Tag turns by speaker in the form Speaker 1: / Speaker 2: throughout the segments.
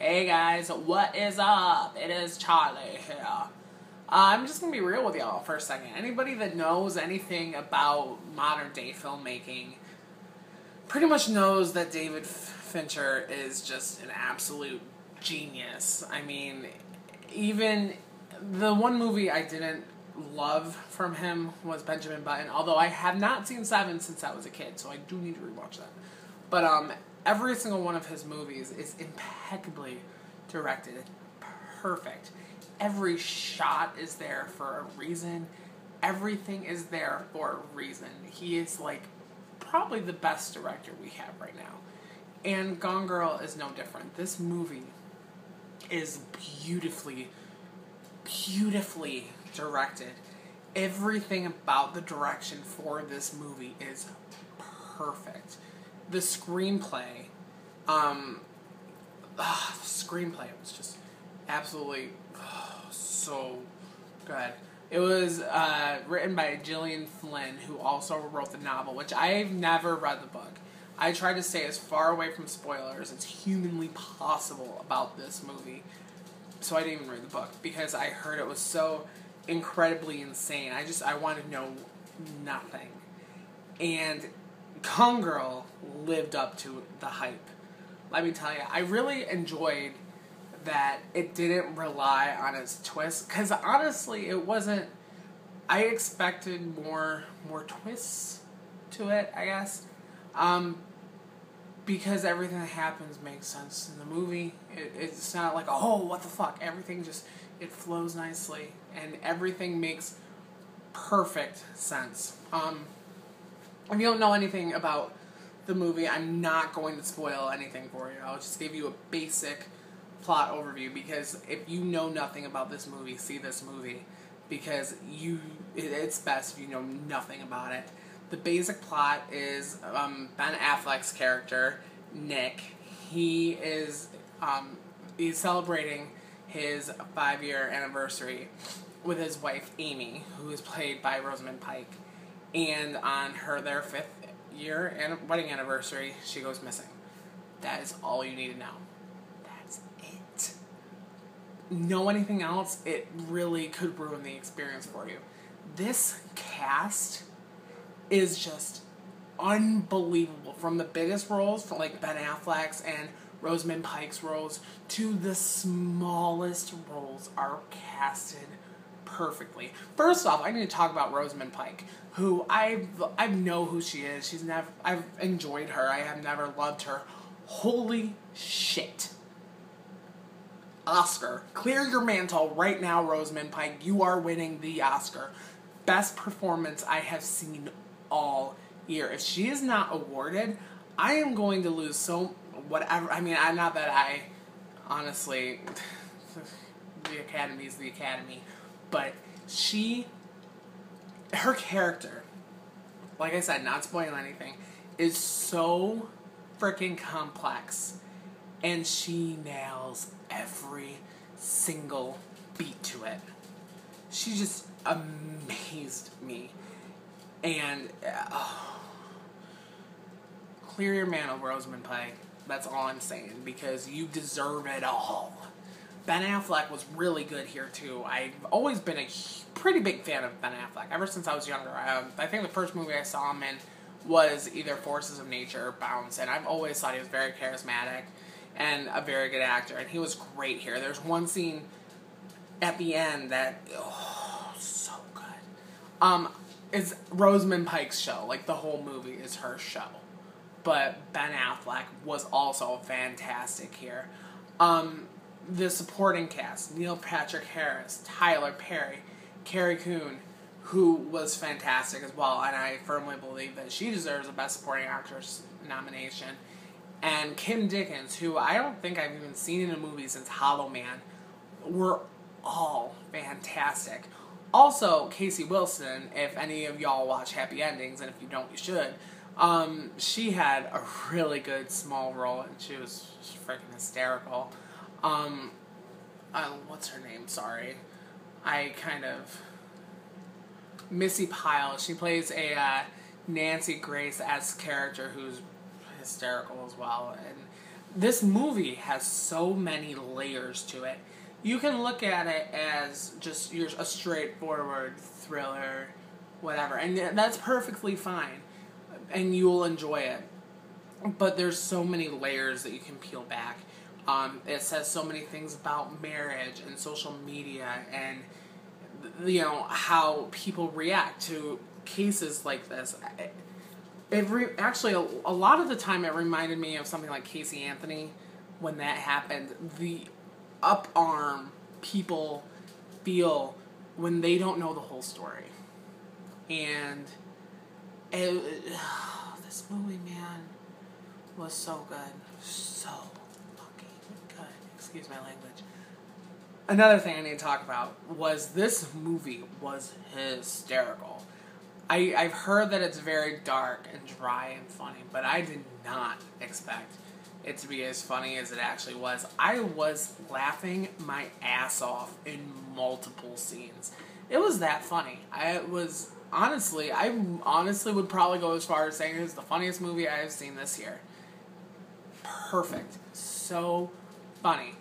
Speaker 1: Hey guys, what is up? It is Charlie here. I'm just gonna be real with y'all for a second. Anybody that knows anything about modern day filmmaking pretty much knows that David Fincher is just an absolute genius. I mean, even the one movie I didn't love from him was Benjamin Button, although I have not seen Seven since I was a kid, so I do need to rewatch that. But every single one of his movies is impeccably directed. It's perfect. Every shot is there for a reason. Everything is there for a reason. He is like probably the best director we have right now. And Gone Girl is no different. This movie is beautifully directed. Everything about the direction for this movie is perfect. The screenplay, the screenplay was just absolutely so good. It was written by Gillian Flynn, who also wrote the novel, which I've never read the book. I tried to stay as far away from spoilers as humanly possible about this movie, so I didn't even read the book, because I heard it was so incredibly insane. I wanted to know nothing. And Gone Girl lived up to the hype. Let me tell you, I really enjoyed that it didn't rely on its twist, because honestly, it wasn't. I expected more twists to it, I guess, because everything that happens makes sense in the movie. It's not like, oh, what the fuck. Everything just, it flows nicely, and everything makes perfect sense. If you don't know anything about the movie, I'm not going to spoil anything for you. I'll just give you a basic plot overview, because if you know nothing about this movie, see this movie, because it's best if you know nothing about it. The basic plot is Ben Affleck's character, Nick. He's celebrating his 5-year anniversary with his wife, Amy, who is played by Rosamund Pike. And on their 5th year wedding anniversary, she goes missing. That is all you need to know. That's it. Know anything else, it really could ruin the experience for you. This cast is just unbelievable. From the biggest roles, from like Ben Affleck's and Rosamund Pike's roles, to the smallest roles are casted perfectly. First off, I need to talk about Rosamund Pike, who I know who she is. I've enjoyed her. I have never loved her. Holy shit. Oscar. Clear your mantle right now, Rosamund Pike. You are winning the Oscar. Best performance I have seen all year. If she is not awarded, I am going to lose whatever. I mean, not that I, honestly, the Academy is the Academy. But her character, like I said, not spoiling anything, is so freaking complex. And she nails every single beat to it. She just amazed me. And, clear your mantle, Rosamund Pike. That's all I'm saying, because you deserve it all. Ben Affleck was really good here, too. I've always been a pretty big fan of Ben Affleck, ever since I was younger. I think the first movie I saw him in was either Forces of Nature or Bounce, and I've always thought he was very charismatic and a very good actor, and he was great here. There's one scene at the end that, so good. It's Rosamund Pike's show. Like, the whole movie is her show. But Ben Affleck was also fantastic here. The supporting cast, Neil Patrick Harris, Tyler Perry, Carrie Coon, who was fantastic as well, and I firmly believe that she deserves a Best Supporting Actress nomination, and Kim Dickens, who I don't think I've even seen in a movie since Hollow Man, were all fantastic. Also, Casey Wilson, if any of y'all watch Happy Endings, and if you don't, you should, she had a really good small role, and she was freaking hysterical. What's her name? Sorry. Missy Pyle. She plays a Nancy Grace-esque character who's hysterical as well. And this movie has so many layers to it. You can look at it as just a straightforward thriller, whatever, and that's perfectly fine, and you'll enjoy it. But there's so many layers that you can peel back. It says so many things about marriage and social media and, how people react to cases like this. Actually, a lot of the time it reminded me of something like Casey Anthony when that happened. The up-arm people feel when they don't know the whole story. And this movie, man, was so good. So fucking good. Excuse my language. Another thing I need to talk about was this movie was hysterical. I've heard that it's very dark and dry and funny, but I did not expect it to be as funny as it actually was. I was laughing my ass off in multiple scenes. It was that funny. I honestly would probably go as far as saying it's the funniest movie I have seen this year. Perfect. So funny.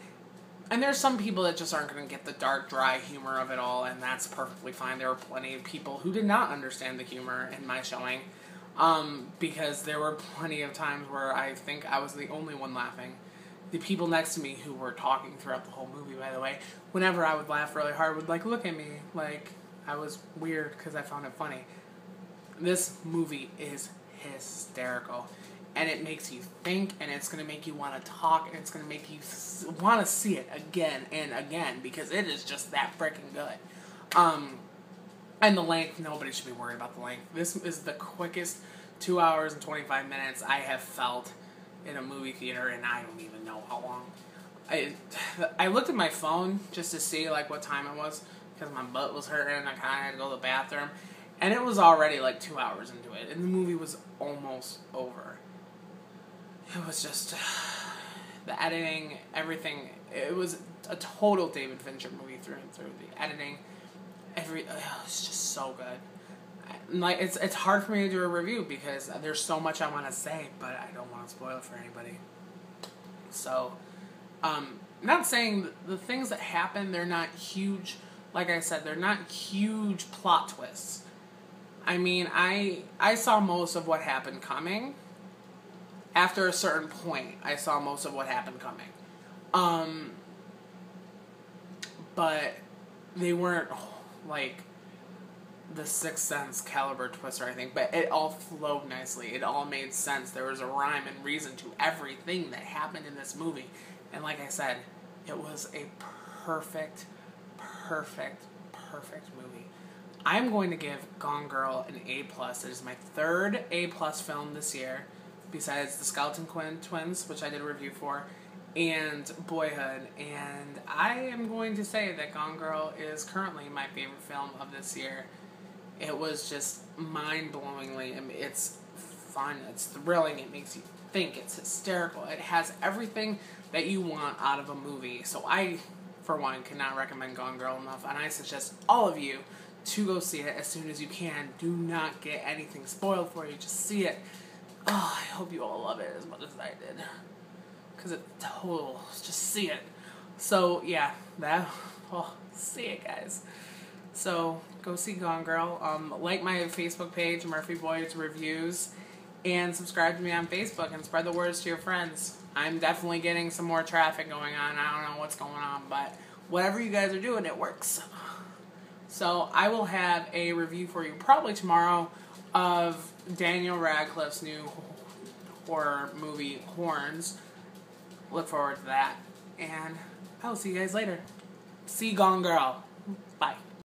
Speaker 1: And there's some people that just aren't going to get the dark, dry humor of it all, and that's perfectly fine. There were plenty of people who did not understand the humor in my showing, because there were plenty of times where I think I was the only one laughing. The people next to me who were talking throughout the whole movie, by the way, whenever I would laugh really hard, would look at me like I was weird because I found it funny. This movie is hysterical. And it makes you think, and it's going to make you want to talk, and it's going to make you want to see it again and again, because it is just that freaking good. And the length, nobody should be worried about the length. This is the quickest 2 hours and 25 minutes I have felt in a movie theater, and I don't even know how long. I looked at my phone just to see what time it was, because my butt was hurting, and I kind of had to go to the bathroom, and it was already 2 hours into it, and the movie was almost over. It was just the editing, everything. It was a total David Fincher movie through and through. The editing, it's just so good. It's hard for me to do a review because there's so much I want to say, but I don't want to spoil it for anybody. So, not saying the things that happen, they're not huge. Like I said, they're not huge plot twists. I mean, I saw most of what happened coming. After a certain point, I saw most of what happened coming. But they weren't the Sixth Sense caliber twist or anything, but it all flowed nicely. It all made sense. There was a rhyme and reason to everything that happened in this movie. And like I said, it was a perfect movie. I'm going to give Gone Girl an A+. It is my third A+ film this year, besides the Skeleton Twins, which I did a review for, and Boyhood. And I am going to say that Gone Girl is currently my favorite film of this year. It was just mind-blowingly, it's fun, it's thrilling, it makes you think, it's hysterical. It has everything that you want out of a movie. So I, for one, cannot recommend Gone Girl enough, and I suggest all of you to go see it as soon as you can. Do not get anything spoiled for you, just see it. Oh, I hope you all love it as much as I did. Because it's total, just see it. So, yeah, see it, guys. So, go see Gone Girl. Like my Facebook page, Murphy Boys Reviews, and subscribe to me on Facebook and spread the words to your friends. I'm definitely getting some more traffic going on. I don't know what's going on, but whatever you guys are doing, it works. So, I will have a review for you probably tomorrow of Daniel Radcliffe's new horror movie, Horns. Look forward to that. And I will see you guys later. See Gone Girl.